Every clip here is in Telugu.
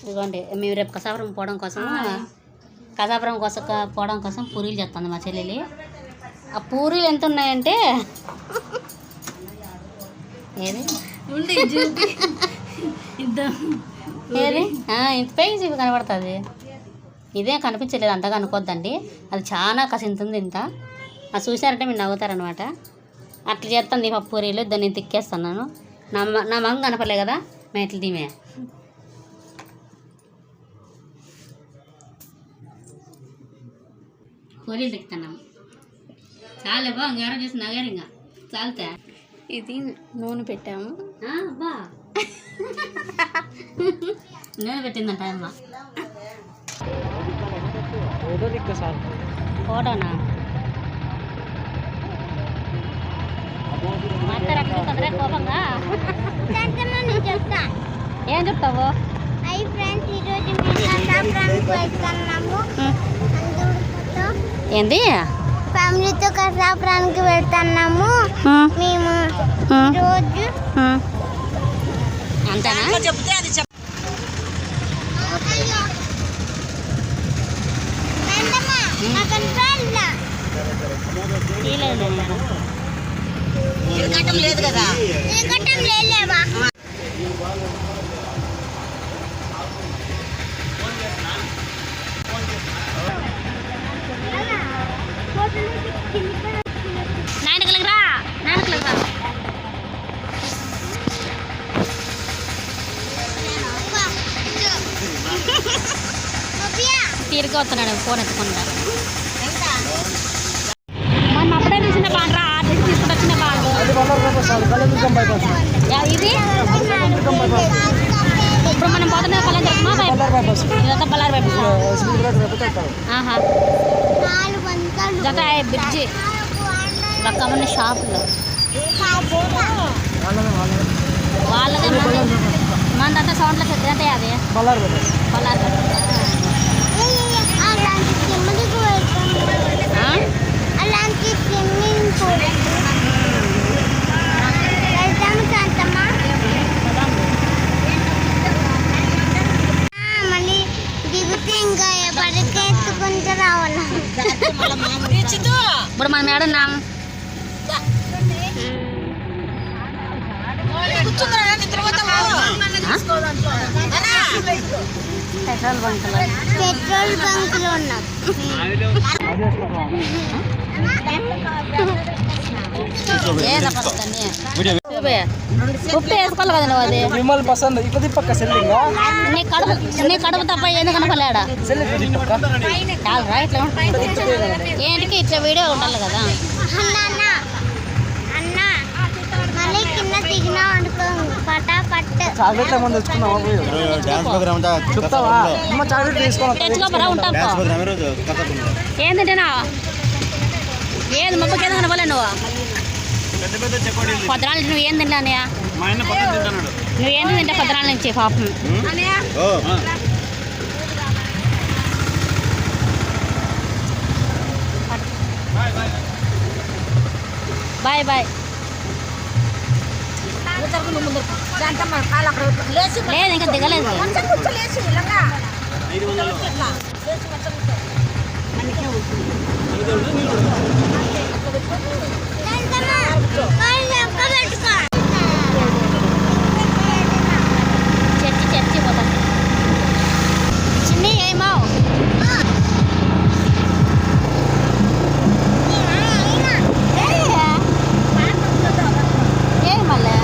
ఇదిగోండి మేము రేపు కసాపురం పోవడం కోసం పూరీలు చేస్తుంది మా చెల్లెలి. ఆ పూరీలు ఎంత ఉన్నాయంటే ఏది ఏది ఇంత పైకి చూపి కనబడుతుంది. ఇదే కనిపించలేదు అంతగా అనుకోద్దండి, అది చాలా కసింతుంది ఇంత. అది చూసారంటే మీరు నవ్వుతారనమాట. అట్లా చేస్తుంది పప్పు పూరీలు. దాన్ని తిక్కేస్తున్నాను. నా మగం కనపడలే కదా మేము ఇట్లా దీమే పూరీలు తిక్కుతున్నాము. చాలే బా ఇంకెవరో చేసి నగారు ఇంకా చాలుతా. ఇది నూనె పెట్టాము. బా నూనె పెట్టిందంట అమ్మ. ఫోటోనా మాట్లాడట్లేదు కదరా కోపంగా. ఏం చెప్తావు? ఏంది ఫ్యామిలీతో కసాపురానికి వెళ్తున్నాము మేము రోజు. అంతేనా? చెప్తే అది లేదు కదా. నాయనకలకు రా. తీరిక వస్తున్నాడు ఫోన్ ఎత్తుకుంటా. మనం అప్పుడే తీసిన బాండ్రా తీసుకుంటూ వచ్చిన బాండ్రు ఇది. ఇప్పుడు మనం పోతున్న పల్లె చెప్పమా ఇదంతా బల్లారి వైపు జత బ్రిడ్జి రకమైన షాపులు వాళ్ళదే మనదంతా సౌండ్లకి ఎత్తే అది బల్లారి అలాంటి స్విమ్మింగ్ పూల్ వెళ్తాము శాంతమ్మా. మళ్ళీ దిగుతే ఇంకా పరిగెత్తుకుంటూ రావాలా. ఇప్పుడు మనం ఏడున్నాం? పెట్రోల్ బంకులో ఉన్నాం. ఉప్పు వేసుకోవాలి కదా నువ్వు. అది నీ కడుపు తప్ప ఎందుకు కనపలేడా? ఏంటికి ఇట్లా వీడియో ఉండాలి కదా. మళ్ళీ కింద దిగినా అనుకో పటాపట్ తెచ్చుకోపరా ఉంటావు. ఏంటంటేనా ఏది మొక్కకి ఏదో కనపలే నువ్వు పొద్దునాల నుంచి. నువ్వు ఏం తింటా అన్నయ్య? నువ్వేం తింటా పొద్దునాల నుంచి పాపం. Bye bye. లేదు ఇంకా దిగలేదు. చర్చి పోతాం. చిన్ని ఏమో మళ్ళీ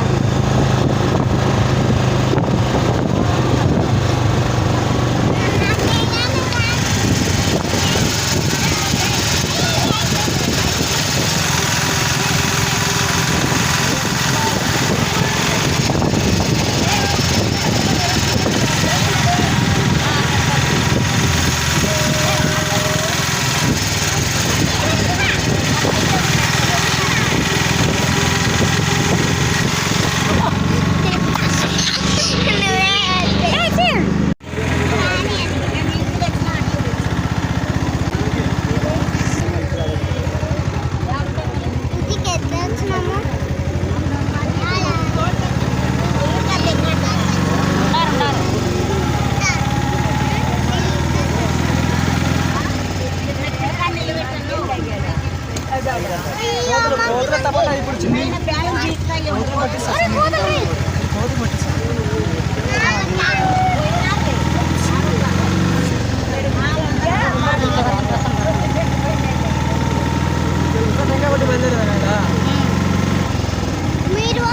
మీరు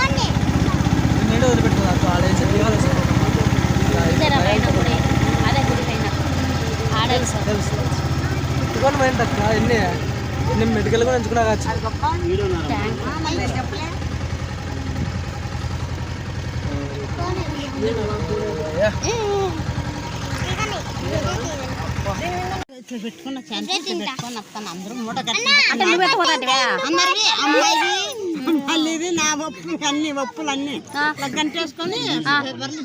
ఇదేరా పైన గుడి, అదే గుడి పైన ఆడలు సార్. ఎన్ని మెడికల్ కూడా ఎంచుకున్నా కావచ్చు. పెట్టుకున్న పెట్టుకొని వస్తాను అందరూ మూట కట్టి అంటే నువ్వు పెట్టుకోదంటే ఇది నా ఒప్పు అన్ని ఒప్పులు అన్ని గంటేసుకొని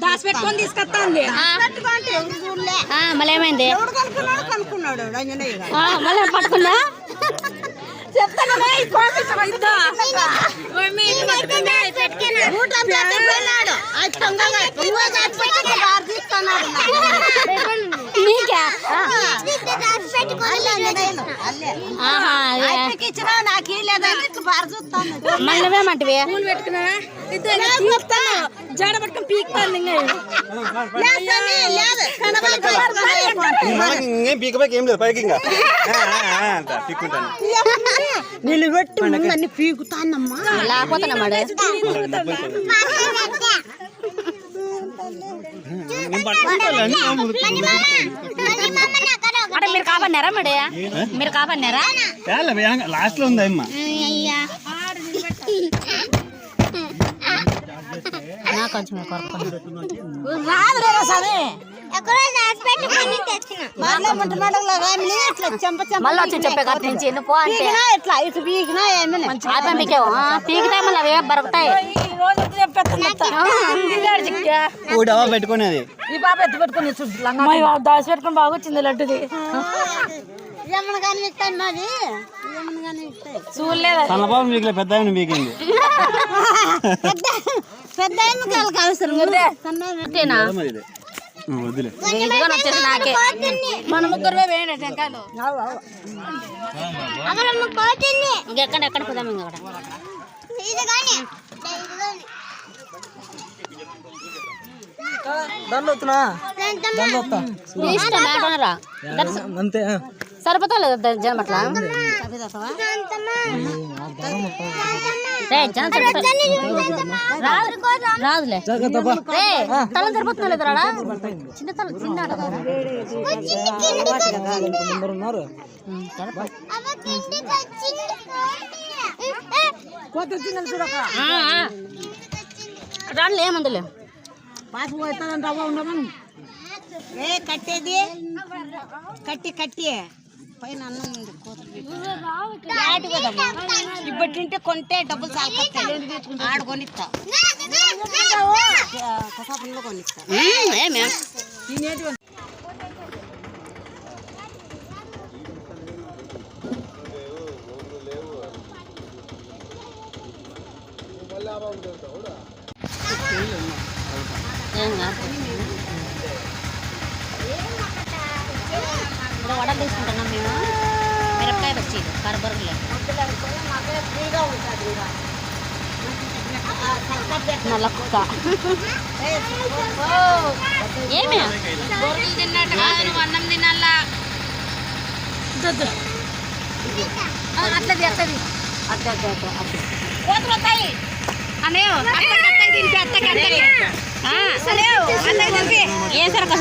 దాచి పెట్టుకొని తీసుకొస్తాంది. మళ్ళీ ఏమైంది ఎవడు కనుక్కున్నాడు కనుక్కున్నాడు అంజనేయ గారు. మళ్ళీ పట్టుకున్నా చెప్తాను నీకా ఇచ్చినా నాకు లేదని చూస్తాను. మళ్ళీ నువ్వేమంటివి జడ పట్టుకొని పీకుతాను. పీకబాకి ఏం లేదు పైకి ఇంకా పీక్కుంటాను. నిలబెట్టి అన్ని పీకుతానమ్మా. లేకపోతున్నాడు అంటే మీరు కాబన్నారా మేడే మీరు కాబన్నారా లాస్ట్ లో ఉందా అమ్మ నా కొంచెం మళ్ళీ వచ్చి చెప్పే కదా నుంచి పో అంటే ఎట్లా ఇటు పీకినా ఏమైనా అదే మీకేమో పీకితే మళ్ళీ అవే బరుకుతాయి. డబ్బా పెట్టుకునేది ఈ పాప ఎత్తు పెట్టుకుని దాచి పెట్టుకుని బాగా వచ్చింది లడ్డుది. ఏమన్నా కానీ ఇస్తాయి మాది ఏమన్నా కానీ ఇస్తాయి చూడలేదు. సన్నబాబు మీకు పెద్ద మీకింది పెద్ద వాళ్ళకి అవసరం అంతేనా వదిలే వచ్చేసి నాకే మన ముగ్గురు వేయండి టెంకాయలు. ఇంకెక్కడ ఎక్కడ పోదాం ఇంకక్కడ దాంట్లో వస్తున్నా రా అంతే సరిపోతా లేదు జనం అట్లా రాదులే తల సరిపోతున్నా లేదు రాడా చిన్న తల చిన్న ఉన్నారు రాళ్ళు ఏమందులే పాస్ పోతానంట ఉండమని కట్టేది కట్టి కట్టి పైన అన్నం ఉంది ఇప్పుడు తింటే కొంటే డబ్బులు చాలుకొస్తాయి. ఆడ కొనిస్తా కొసాపంలో కొనిస్తా. ఏమే ఇప్పుడు వడలు తీసుకుంటున్నాం మేము. మిరపకాయ వచ్చి కరబరుగులే నల్ల కుక్క ఏమే అన్నం తినాలా అట్లది అట్లది కోతులు వస్తాయి అనే ఏ సరక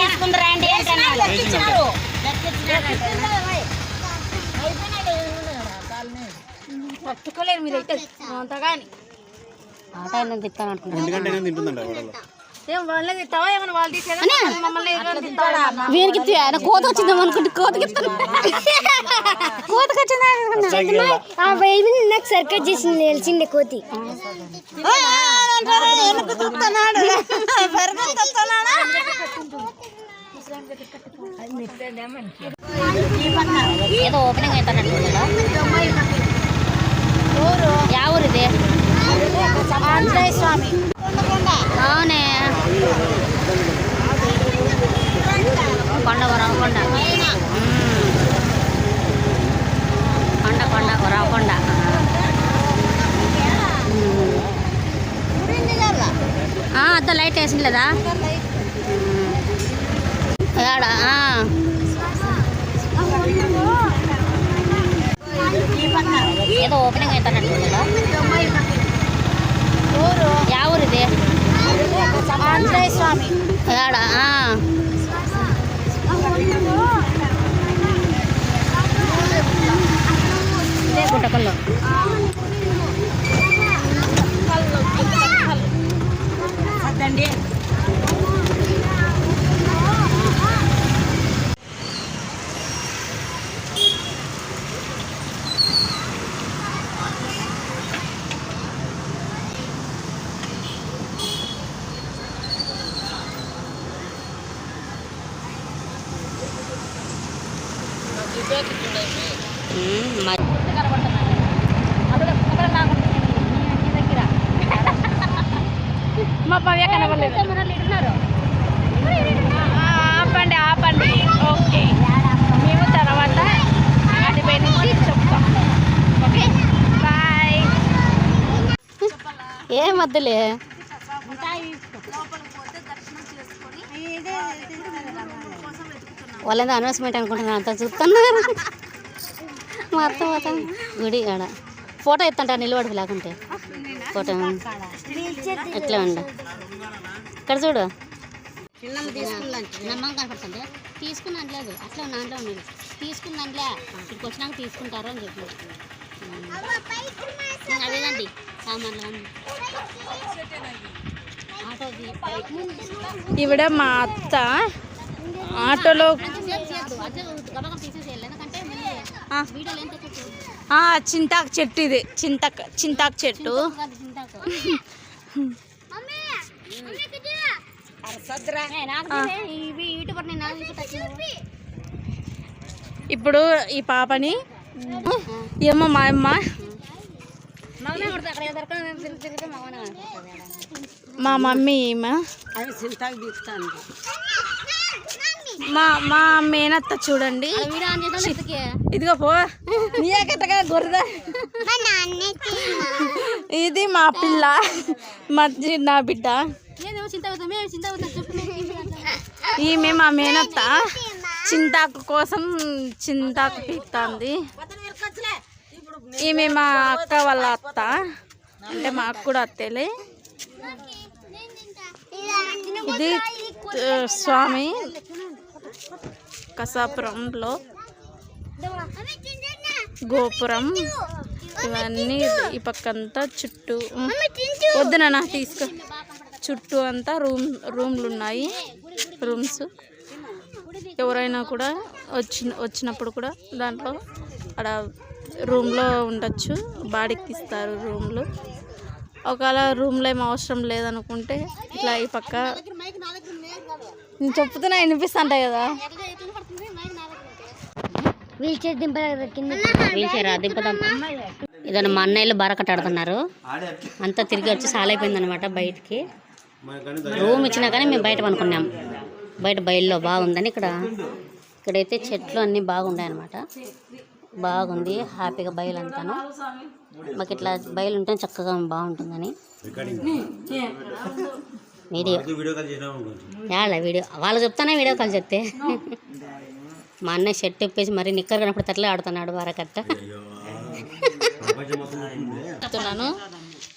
తీసుకుందరా అండి పట్టుకోలేరు మీరైతే అంతా కానీ ఆట ఏమన్నా తిప్పాను అనుకుంటున్నాను. తింటుందంట వీరికి కోత వచ్చిందాం అనుకుంటే కోతకి కోతకి వచ్చిందా నాకు సర్కట్ చేసింది తెలిసిండే కోతి ఏదో ఓపెనింగ్ అవుతానండి యా ఊరిది ఆంజనేయ స్వామి అవునే కొండ వరవకొండ కొండ కొండ వరవకొండ అంత లైట్ వేసింది లేదా ఏడా ఏదో ఓపెనింగ్ అవుతానట్టు కదా యా ఊరు ఇది ఆంజనేయ స్వామి ఏడా ఇదే గుట్టకల్లో అదండి మా భవ్య కనబడలేదు ఆపండి ఆపండి ఓకే మేము తర్వాత అది పోయి చెప్తాం ఓకే బాయ్ ఏ మధ్యలే వాళ్ళేదో అనౌన్స్మెంట్ అనుకుంటున్నాను అంత చూస్తున్నారు మా అత్త పోతా గుడి ఆడ ఫోటో ఎత్తంట నిలబడి లేకుంటే ఫోటో ఎట్లా ఉండ ఇక్కడ చూడు నమ్మకం కనపడుతుంది తీసుకున్నాను లేదు అట్లా దాంట్లో ఉన్నాడు తీసుకుందాంలే ఇక్కడికి వచ్చినాక తీసుకుంటారు అని చెప్పి అదేనండి సామాన్లు కానీ ఆటోది ఈవిడ మా అత్త ఆటోలో చింతాకు చెట్టు ఇది చింతాకు చెట్టు ఇప్పుడు ఈ పాపని ఏమో మా అమ్మ మా మమ్మీ ఈమె మా మేనత్త చూడండి ఇదిగో పో నీకట్టగా గొర్రెదా ఇది మా పిల్ల మధ్య నా బిడ్డ ఈమె మా మేనత్త చింతాకు కోసం చింతాకు పీకుతుంది ఈమె మా అక్క వాళ్ళ అత్త అంటే మా అక్క కూడా అత్తేలే ఇది స్వామి కసాపురంలో గోపురం ఇవన్నీ ఈ పక్కంతా చుట్టూ వద్దునా తీసుకో చుట్టూ అంతా రూమ్లు ఉన్నాయి రూమ్స్ ఎవరైనా కూడా వచ్చినప్పుడు కూడా దాంట్లో అక్కడ రూమ్లో ఉండొచ్చు బాడికి ఇస్తారు రూమ్లు ఒకవేళ రూమ్లో ఏం అవసరం లేదనుకుంటే ఇట్లా ఈ పక్క నేను చెప్తున్నా వినిపిస్తుంటాయి కదా వీల్ చైర్ దింపదాం ఇదన్నా మా అన్నయ్యలు బారకట్ట ఆడుతున్నారు అంతా తిరిగి వచ్చి సాలైపోయింది అనమాట బయటికి రూమ్ ఇచ్చినా కానీ మేము బయట అనుకున్నాం బయట బయల్లో బాగుందని ఇక్కడైతే చెట్లు అన్నీ బాగున్నాయి అనమాట బాగుంది హ్యాపీగా బయలు అంతాను మాకు ఇట్లా బయలు ఉంటే చక్కగా బాగుంటుందని వీడియో వాళ్ళు చెప్తానే వీడియో కాల్ చెప్తే మా అన్నయ్య షర్ట్ ఇప్పేసి మరి నిక్కర్ కనప్పుడు తట్లే ఆడుతున్నాడు బారకట్ట చెప్తున్నాను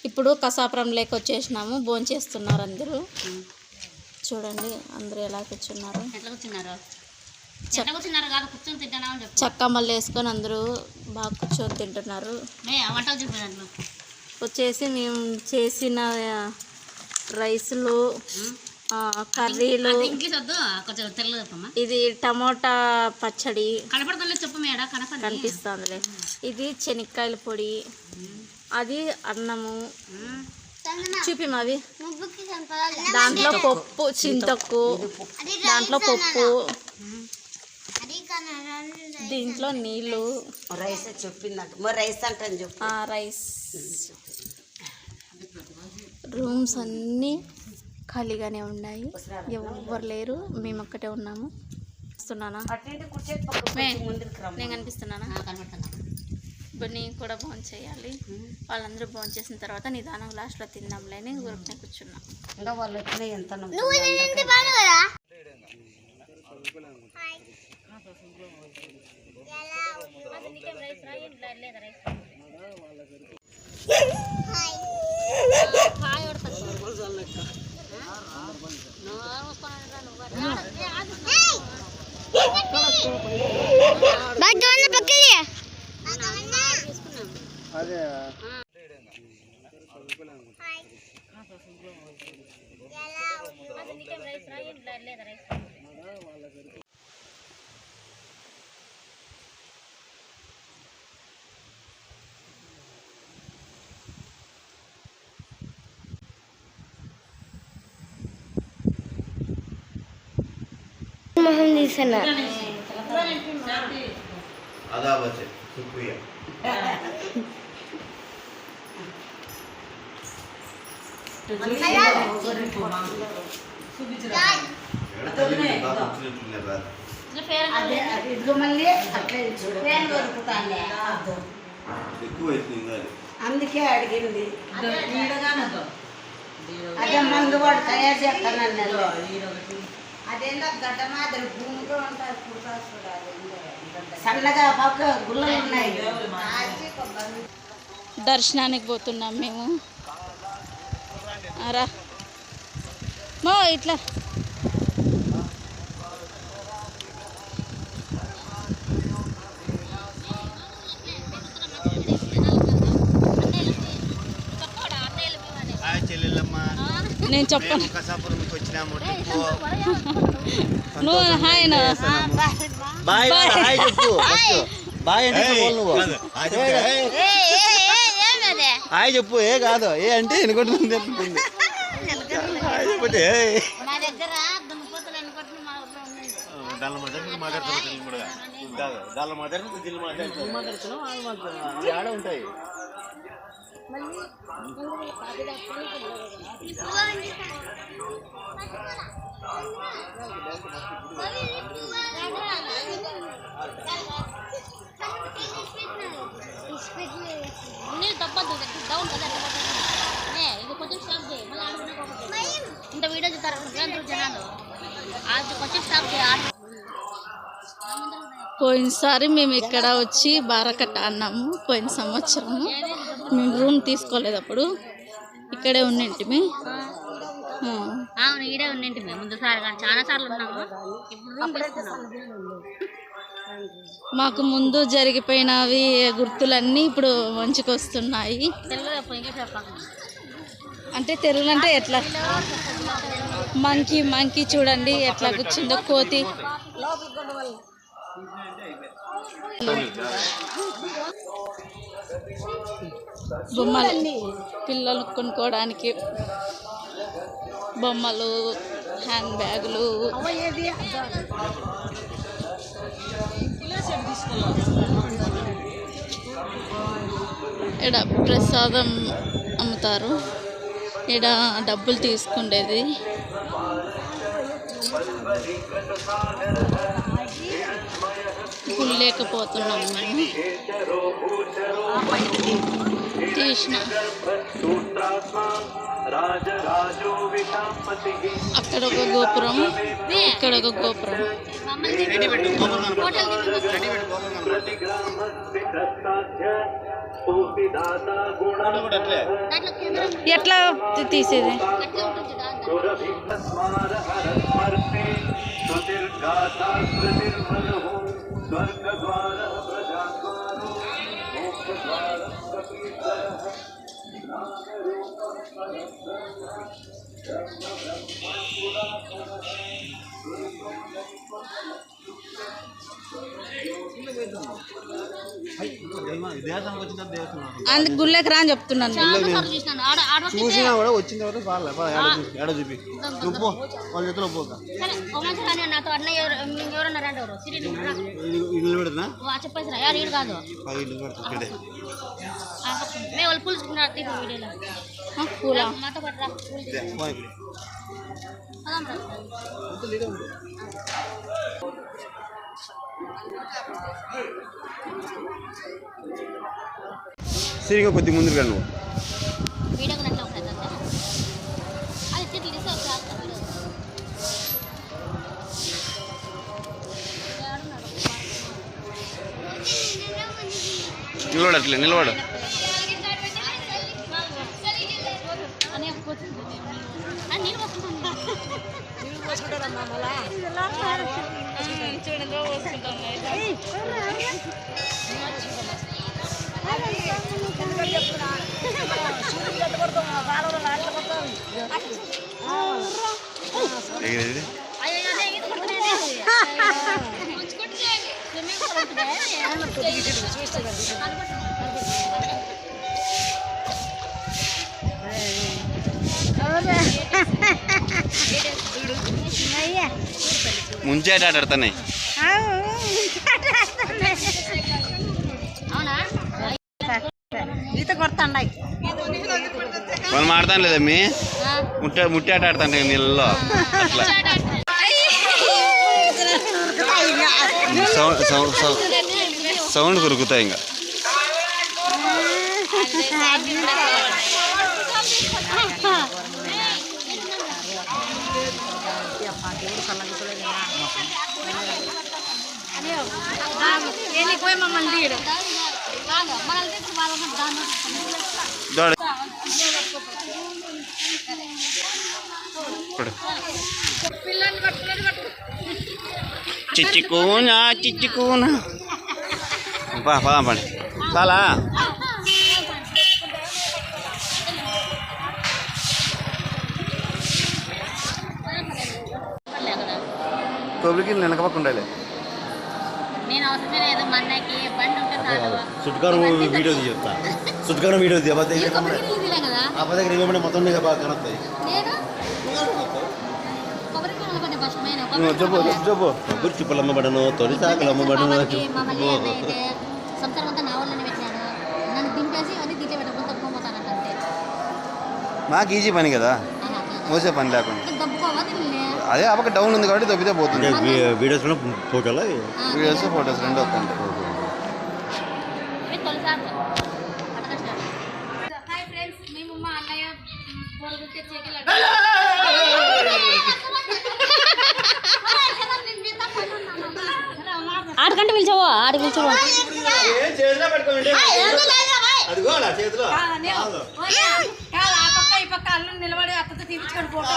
ఇప్పుడు కసాపురం లేక వచ్చేసినాము భోంచేస్తున్నారు అందరూ చూడండి అందరూ ఎలా కూర్చున్నారు చక్కమ్మలు వేసుకొని అందరూ బాగా కూర్చొని తింటున్నారు వచ్చేసి మేము చేసిన రైసులు కర్రీలు ఇది టమోటా పచ్చడి కనిపిస్తుందిలే ఇది శనక్కాయల పొడి అది అన్నము చూపి మావి దాంట్లో పప్పు చింతకు దాంట్లో పప్పు దీంట్లో నీళ్ళు రైస్ చెప్పిందంట రైస్ అంటాను చెప్పు రైస్ రూమ్స్ అన్నీ ఖాళీగానే ఉన్నాయి, ఎవరు లేరు, మేము ఒక్కటే ఉన్నాము. వస్తున్నానా నేను కనిపిస్తున్నానా? కనబడుతున్నా. ఇప్పుడు నేను కూడా భోజనం చేయాలి. వాళ్ళందరూ భోజనం చేసిన తర్వాత నిదానం లాస్ట్లో తిందాంలే అని ఊరికనే కూర్చున్నా. ఇంకా వాళ్ళు వచ్చినా ఎంత అందుకే అడిగింది. అదే మందు వాడు తయారు చేస్తానన్నారు. అదేంటో గడ్డ మాదిరి భూమితో ఉంటారు. సన్నగా పక్క గుల్లలు ఉన్నాయి. దర్శనానికి పోతున్నాం మేము. రా మో ఇట్లా నేను చెప్పను. నువ్వు హాయ్ హాయ్ చెప్పు. ఏ కాదు ఏ అంటే ఎనుకుంటుంది చెప్పండి. ఆడ ఉంటాయి. ఇంత వీడియో చూస్తారు జనాలు. కొంచెం స్టాప్ చేయాలి. పోయినసారి మేము ఇక్కడ వచ్చి బారకట్ట అన్నాము. పోయిన సంవత్సరం మేము రూమ్ తీసుకోలేదు, అప్పుడు ఇక్కడే ఉన్నింటిమి. అవును, ఈడే ఉన్నింటిమి ముందుసారి, కానీ చాలా సార్లు ఉన్నాము. ఇప్పుడు రూమ్ తీసుకున్నాము. మాకు ముందు జరిగిపోయినవి గుర్తులన్నీ ఇప్పుడు మంచుకొస్తున్నాయి. అంటే తెలుగు అంటే ఎట్లా మంకీ చూడండి ఎట్లా కూర్చుందో, కోతి. బొమ్మలు పిల్లలు కొనుక్కోవడానికి బొమ్మలు, హ్యాండ్ బ్యాగులు. ఇక్కడ ప్రసాదం అమ్ముతారు, ఇక్కడ డబ్బులు తీసుకుండేది. ఇప్పుడు లేకపోతున్నాము మేము. తీసిన అక్కడ ఒక గోపురం, ఇక్కడ ఒక గోపురం. ఎట్లా తీసేది? అందుకు గుళ్ళకి రా అని చెప్తున్నాను. చూసినా కూడా వచ్చిన తర్వాత చూపి నువ్వు వాళ్ళ చేతిలో పోతా ఇల్లు పెడతా చెప్పేసి కాదు పూల సరిగా కొద్ది ముందుగా నువ్వు వీడియో కూడా అట్లా ఉంటుంది అది చెట్లు తీసి వచ్చేస్తాను నిలబడు అట్లే నిలబడు ముంచేట ఆడుతున్నాయి అవునా ఈత కొడుతున్నాయి మనం ఆడతాను లేదా మీ ముట్టాట ఆడుతాను నీళ్ళలో అట్లా సౌండ్ కొరుకుతాయి ఇంకా వెళ్ళిపోయి మమ్మల్ని చిచ్చుకోనా చిచ్చుకోనా పదాం పండి చాలా కొబ్బరికి వెనకపక్క ఉండాలి నేను అవసరం లేదు మా అన్నకి బండి ఉంటే చాలు చుట్టుకారం వీడియో చెప్తా చుట్టుకారం వీడియో కదా దగ్గర మొత్తం కనొస్తాయి కొబ్బరికాయలు కొంచెం ఫస్ట్ మెయిన్ చెప్పు కొబ్బరి చిప్పలు అమ్మబడను తొలి సాకులు అమ్మబడను మమ్మల్ని అయితే సంవత్సరం అంతా నా వాళ్ళని పెట్టాను నన్ను దింపేసి అన్ని దీంట్లో పెట్టుకుని తప్పుకోపోతానంట అంతే నాకు ఈజీ పని కదా మోసే పని లేకుండా దబ్బుకోవా తిన్నే అదే అప్పక డౌన్ ఉంది కాబట్టి దొబ్బితే పోతుంది వీడియోస్ ఫోటోలు వీడియోస్ ఫొటోస్ రెండు వస్తాయి హాయ్ ఫ్రెండ్స్ మేము మా అన్నయ్య పొరుగు తెచ్చేకి ఆడకంటే పిలిచావో ఆడికి పిలిచావో ఆ పక్క ఈ పక్క అల్లు నిలబడి అక్కతో తీపించుకొని పోతా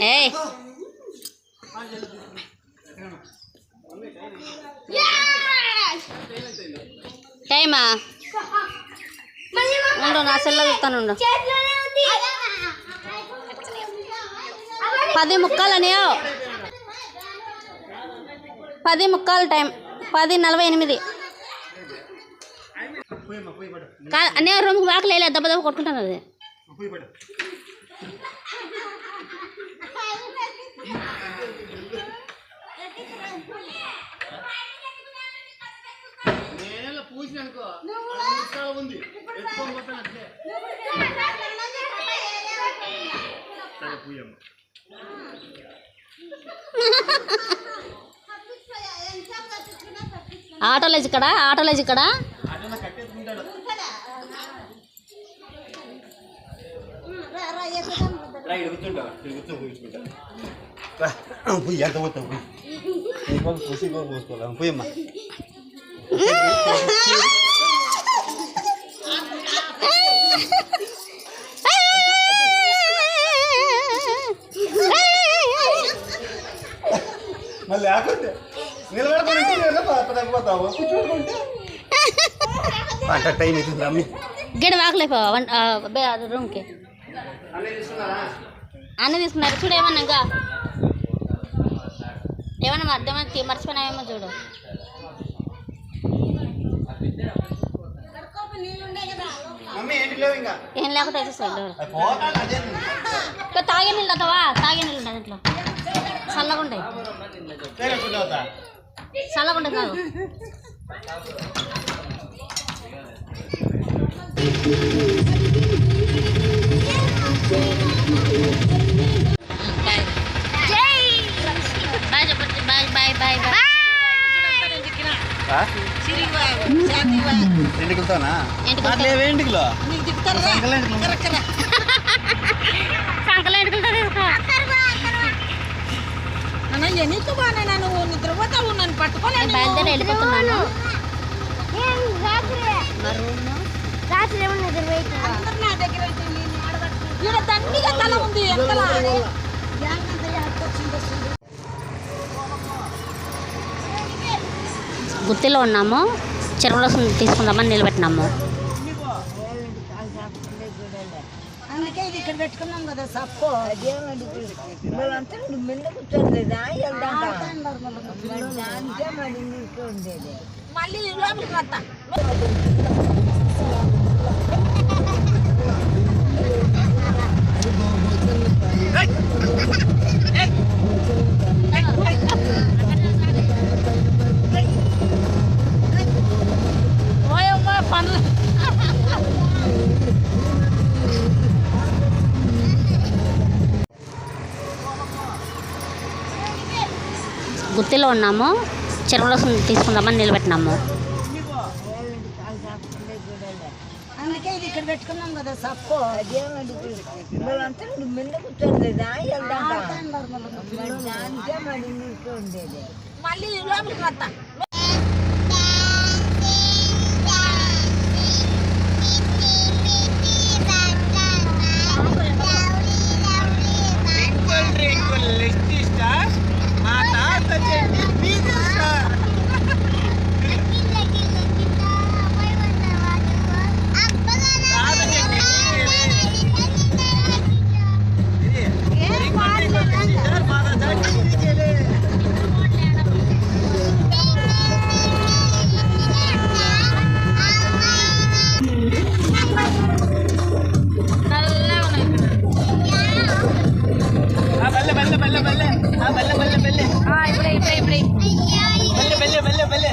ఏయ్ టైమా ఉండు నా సెల్లో చెప్తాను 10 ముక్కాలని 10 ముక్కాలు టైం 10:48 అన్నీ రూమ్కి వాకలే దెబ్బ దెబ్బ కొట్టుకుంటాను అది ఆటోలేజ్ ఇక్కడ పోయమ్మా మళ్ళీ లేకుంటే నిలబడిపోతావు కూర్చోకుంటే అంత టైం అవుతుంది అమ్మి గడి వాకలేపో రూమ్కి అన్నీ తీసుకున్నారు చూడు ఏమన్నా ఇంకా ఏమన్నా మధ్య మర్చిపోయినావేమో చూడు. మమ్మీ ఏంటి లేవు ఇంకా ఏం లేకుండా వేసేసాడు. పోతాను అదే తాగే నీళ్ళు అతవా, తాగే నీళ్ళు ఉంటాయి ఇంట్లో, చల్లగా ఉంటాయి, చల్లగా ఉంటాయి కాదు. బాయ్ చెప్పండి. Bye bye bye bye. ఇంటికి వెళ్తానా ఇంటికి నాకు లేవు ఏంటికిలో సంకలు ఎంటుకుంటా నువ్వు నిద్రపోతావు, నన్ను పట్టుకోలేదు. బయలుదేరి వెళ్ళిపోతున్నాను. రాత్రి ఏమన్నా నిద్రపోయినా అందరు నా దగ్గర ఈడ దండిగా తల ఉంది ఎంతలా గుత్తిలో ఉన్నాము, చెరువులో తీసుకుందామని నిలబెట్టినాము. అందుకే ఇది ఇక్కడ పెట్టుకున్నాం కదా సప్పు. వాళ్ళంతా మింద కూర్చోలేదా మళ్ళీ లోపలికి వస్తా. పనులు గుత్తిలో ఉన్నాము, చెరువులో తీసుకుందామని నిలబెట్టినాము. అందుకే ఇది ఇక్కడ పెట్టుకున్నాం కదా సప్పు. వాళ్ళంతా మింద కూర్చోలేదా మళ్ళీ లోపలికి వస్తా. బల్లె